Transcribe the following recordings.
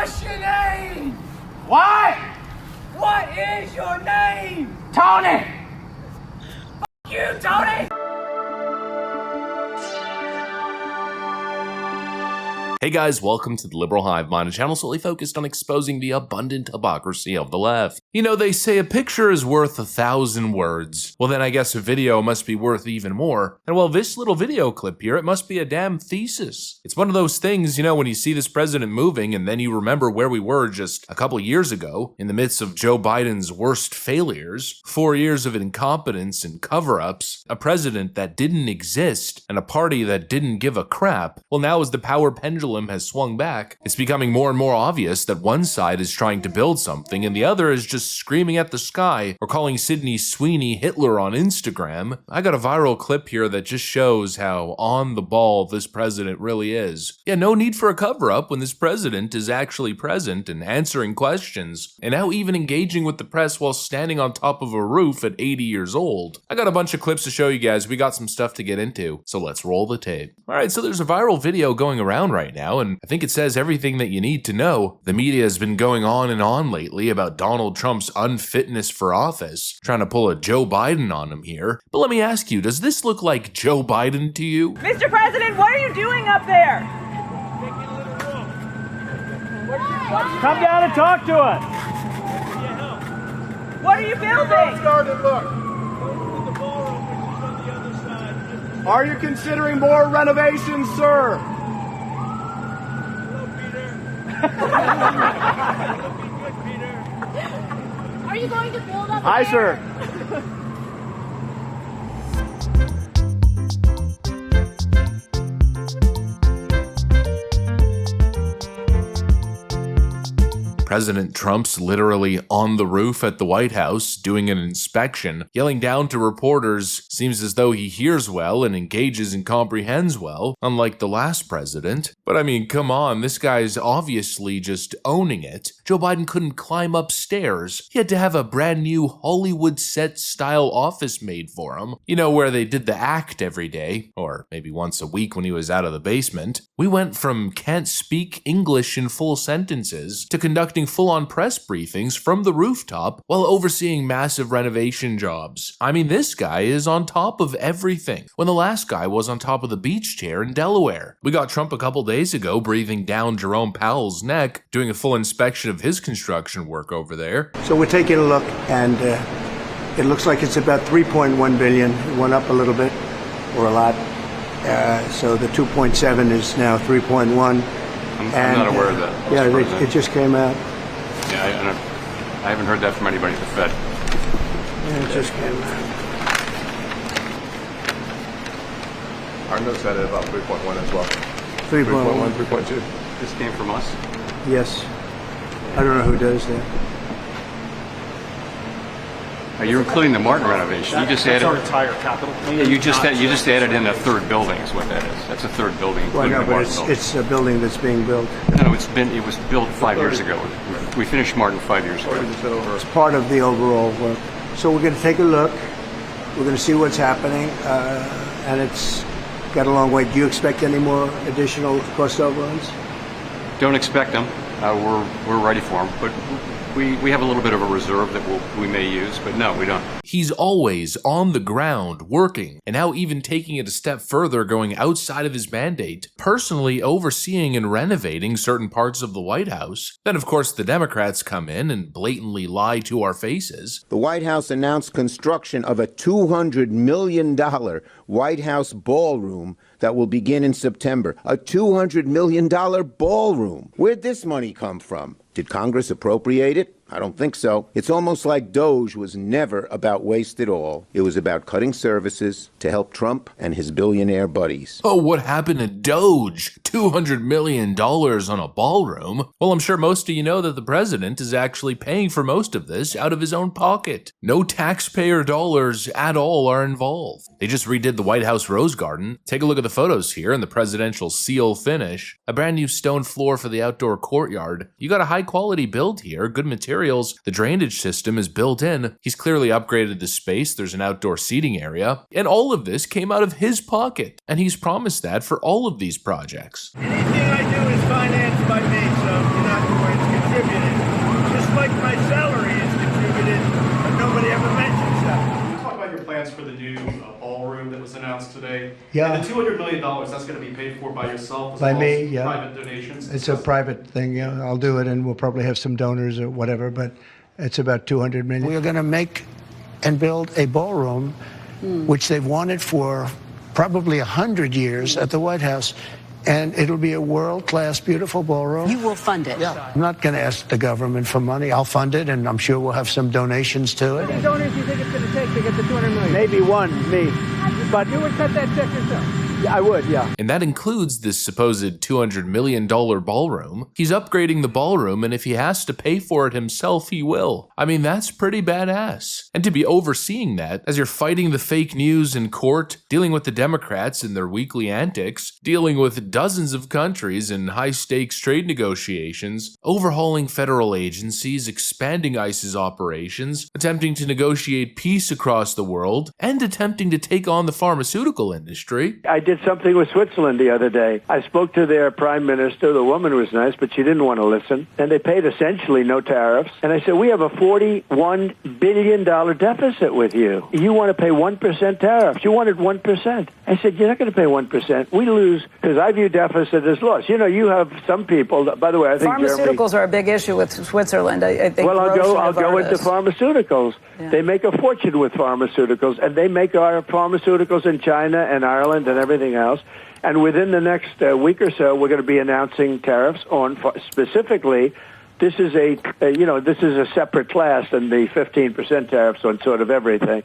What's your name? What? What is your name? Tony! F you, Tony! Hey guys, welcome to the Liberal Hive Mind, a channel solely focused on exposing the abundant hypocrisy of the left. You know, they say a picture is worth 1,000 words. Well then I guess a video must be worth even more. And well, this little video clip here, it must be a damn thesis. It's one of those things, you know, when you see this president moving and then you remember where we were just a couple years ago, in the midst of Joe Biden's worst failures, 4 years of incompetence and cover-ups, a president that didn't exist, and a party that didn't give a crap. Well, now as the power pendulum has swung back, it's becoming more and more obvious that one side is trying to build something and the other is just screaming at the sky or calling Sydney Sweeney Hitler on Instagram. I got a viral clip here that just shows how on the ball this president really is. Yeah, no need for a cover-up when this president is actually present and answering questions, and now even engaging with the press while standing on top of a roof at 80 years old. I got a bunch of clips to show you guys. We got some stuff to get into, so let's roll the tape. Alright, so there's a viral video going around right now, and I think it says everything that you need to know. The media has been going on and on lately about Donald Trump's unfitness for office, trying to pull a Joe Biden on him here. But let me ask you, does this look like Joe Biden to you? Mr. President, what are you doing up there? Come down and talk to us. What are you building? Start and look. Are you considering more renovations, sir? Are you going to build up Aye, there? sir. President Trump's literally on the roof at the White House doing an inspection, yelling down to reporters. Seems as though he hears well and engages and comprehends well, unlike the last president. But I mean, come on, this guy's obviously just owning it. Joe Biden couldn't climb upstairs. He had to have a brand new Hollywood set style office made for him. You know, where they did the act every day, or maybe once a week when he was out of the basement. We went from can't speak English in full sentences to conducting full-on press briefings from the rooftop while overseeing massive renovation jobs. I mean, this guy is on top of everything, when the last guy was on top of the beach chair in Delaware. We got Trump a couple days ago breathing down Jerome Powell's neck, doing a full inspection of his construction work over there. So we're taking a look, and it looks like it's about 3.1 billion. It went up a little bit, or a lot. So the 2.7 is now 3.1. I'm not aware of that. Yeah, it just came out. Yeah, I haven't heard that from anybody at the Fed. Yeah, it just came out. Our notes had it about 3.1 as well. 3.1. 3.2. This came from us? Yes. I don't know who does that. You're including the Martin renovation. You just added our entire capital. Yeah, you just added in a third building is what that is. That's a third building, Well, including no, the but Martin building. it's a building that's being built. No, it was built 5 years ago. We finished Martin 5 years ago. It's part of the overall work. So we're going to take a look. We're going to see what's happening, and it's got a long way. Do you expect any more additional cost overruns? Don't expect them. We're ready for them, but we have a little bit of a reserve that we may use, but no, we don't. He's always on the ground working, and now even taking it a step further, going outside of his mandate, personally overseeing and renovating certain parts of the White House. Then of course the Democrats come in and blatantly lie to our faces. The White House announced construction of a $200 million White House ballroom that will begin in September. A $200 million ballroom. Where'd this money come from? Did Congress appropriate it? I don't think so. It's almost like Doge was never about waste at all. It was about cutting services to help Trump and his billionaire buddies. Oh, what happened to Doge? $200 million on a ballroom? Well, I'm sure most of you know that the president is actually paying for most of this out of his own pocket. No taxpayer dollars at all are involved. They just redid the White House Rose Garden. Take a look at the photos here in the presidential seal finish. A brand new stone floor for the outdoor courtyard. You got a high quality build here, good materials. The drainage system is built in. He's clearly upgraded the space. There's an outdoor seating area. And all of this came out of his pocket. And he's promised that for all of these projects. Anything I do is financed by me, so you're not worried Yeah. And the $200 million, that's going to be paid for by yourself as By well me, as yeah. private donations? It's a private thing. Yeah, I'll do it, and we'll probably have some donors or whatever. But it's about $200 million. We're going to make and build a ballroom, which they've wanted for probably 100 years at the White House. And it'll be a world-class, beautiful ballroom. You will fund it. Yeah. I'm not going to ask the government for money. I'll fund it, and I'm sure we'll have some donations to it. How many donors do you think it's going to take to get the $200 million? Maybe one, me. But you would cut that check yourself? Yeah, I would, yeah. And that includes this supposed $200 million ballroom. He's upgrading the ballroom, and if he has to pay for it himself, he will. I mean, that's pretty badass. And to be overseeing that, as you're fighting the fake news in court, dealing with the Democrats and their weekly antics, dealing with dozens of countries in high-stakes trade negotiations, overhauling federal agencies, expanding ICE's operations, attempting to negotiate peace across the world, and attempting to take on the pharmaceutical industry. I did something with Switzerland the other day. I spoke to their prime minister. The woman was nice, but she didn't want to listen. And they paid essentially no tariffs. And I said, we have a $41 billion deficit with you. You want to pay 1% tariffs. You wanted 1%. I said, you're not going to pay 1%. We lose, because I view deficit as loss. You know, you have some people, by the way, I think Pharmaceuticals are a big issue with Switzerland. I think well, I'll go into pharmaceuticals. Yeah. They make a fortune with pharmaceuticals, and they make our pharmaceuticals in China and Ireland and everything else. And within the next week or so, we're going to be announcing tariffs on specifically. This is this is a separate class than the 15% tariffs on sort of everything.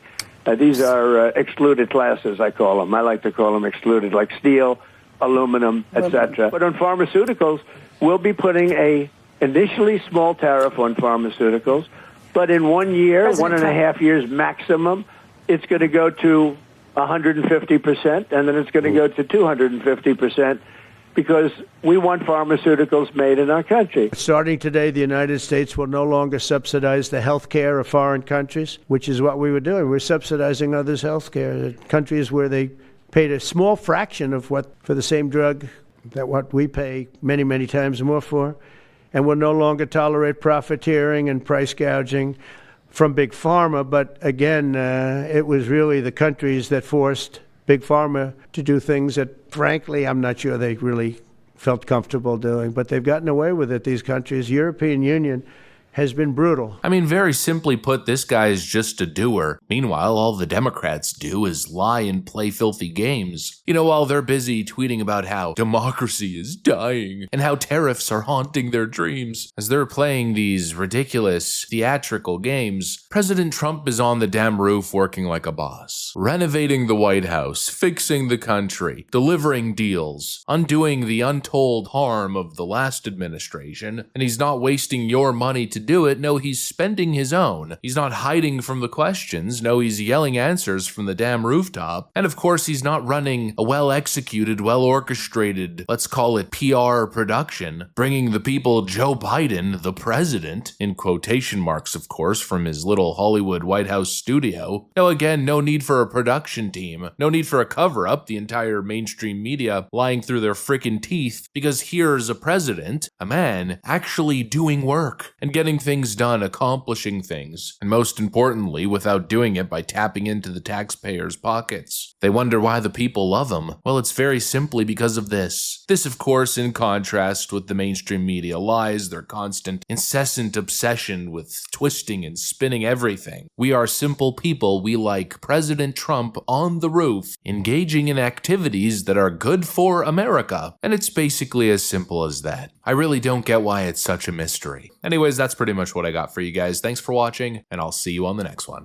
These are excluded classes, I call them. I like to call them excluded, like steel, aluminum, etc. But on pharmaceuticals, we'll be putting a initially small tariff on pharmaceuticals, but in 1 year, 1.5 years maximum, it's going to go to 150%, and then it's going to go to 250%, because we want pharmaceuticals made in our country. Starting today, the United States will no longer subsidize the health care of foreign countries, which is what we were doing. We're subsidizing others' health care, countries where they paid a small fraction of what for the same drug that what we pay many, many times more for. And we'll no longer tolerate profiteering and price gouging from Big Pharma. But again, it was really the countries that forced Big Pharma to do things that, frankly, I'm not sure they really felt comfortable doing. But they've gotten away with it, these countries. European Union has been brutal. I mean, very simply put, this guy is just a doer. Meanwhile, all the Democrats do is lie and play filthy games. You know, while they're busy tweeting about how democracy is dying and how tariffs are haunting their dreams. As they're playing these ridiculous, theatrical games, President Trump is on the damn roof working like a boss. Renovating the White House, fixing the country, delivering deals, undoing the untold harm of the last administration, and he's not wasting your money to do it. No, he's spending his own. He's not hiding from the questions. No, he's yelling answers from the damn rooftop. And of course, he's not running a well-executed, well-orchestrated, let's call it PR production, bringing the people Joe Biden, the president, in quotation marks, of course, from his little Hollywood White House studio. No, again, no need for a production team. No need for a cover-up, the entire mainstream media lying through their frickin' teeth, because here's a president, a man, actually doing work and getting things done, accomplishing things, and most importantly, without doing it by tapping into the taxpayers' pockets. They wonder why the people love him. Well, it's very simply because of this. This, of course, in contrast with the mainstream media lies, their constant, incessant obsession with twisting and spinning everything. We are simple people. We like President Trump on the roof, engaging in activities that are good for America. And it's basically as simple as that. I really don't get why it's such a mystery. Anyways, that's pretty much what I got for you guys. Thanks for watching, and I'll see you on the next one.